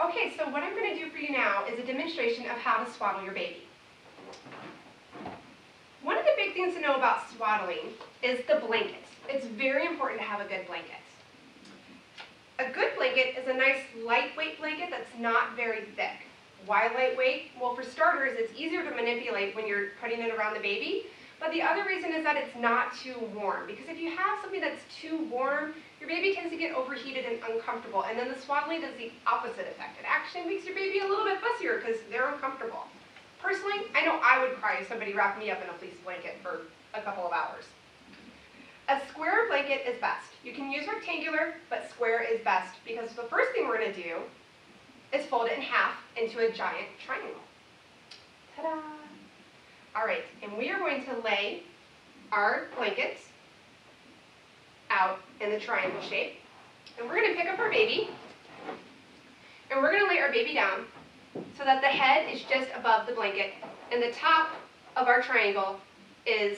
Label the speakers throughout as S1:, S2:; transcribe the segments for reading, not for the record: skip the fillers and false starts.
S1: Okay, so what I'm going to do for you now is a demonstration of how to swaddle your baby. One of the big things to know about swaddling is the blanket. It's very important to have a good blanket. A good blanket is a nice lightweight blanket that's not very thick. Why lightweight? Well, for starters, it's easier to manipulate when you're putting it around the baby. But the other reason is that it's not too warm. Because if you have something that's too warm, your baby tends to get overheated and uncomfortable. And then the swaddling does the opposite effect. It actually makes your baby a little bit fussier because they're uncomfortable. Personally, I know I would cry if somebody wrapped me up in a fleece blanket for a couple of hours. A square blanket is best. You can use rectangular, but square is best because the first thing we're going to do is fold it in half into a giant triangle. Ta-da! All right, and we are going to lay our blankets out in the triangle shape. And we're going to pick up our baby, and we're going to lay our baby down so that the head is just above the blanket, and the top of our triangle is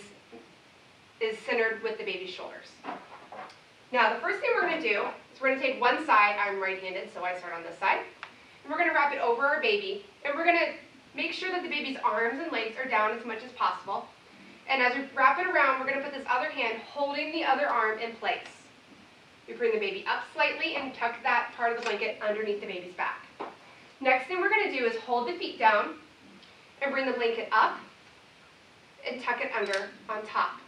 S1: centered with the baby's shoulders. Now, the first thing we're going to do is we're going to take one side. I'm right-handed, so I start on this side. And we're going to wrap it over our baby, and we're going to make sure that the baby's arms and legs are down as much as possible. And as we wrap it around, we're going to put this other hand holding the other arm in place. We bring the baby up slightly and tuck that part of the blanket underneath the baby's back. Next thing we're going to do is hold the feet down and bring the blanket up and tuck it under on top.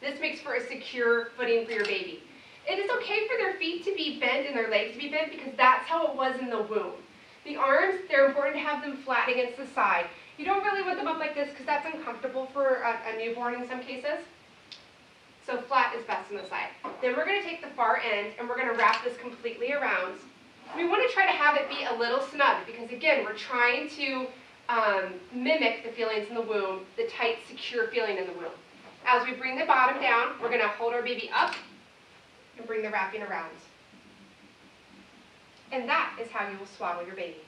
S1: This makes for a secure footing for your baby. It is okay for their feet to be bent and their legs to be bent because that's how it was in the womb. The arms, they're important to have them flat against the side. You don't really want them up like this because that's uncomfortable for a newborn in some cases. So flat is best on the side. Then we're going to take the far end and we're going to wrap this completely around. We want to try to have it be a little snug because, again, we're trying to mimic the feelings in the womb, the tight, secure feeling in the womb. As we bring the bottom down, we're going to hold our baby up and bring the wrapping around. And that is how you will swaddle your baby.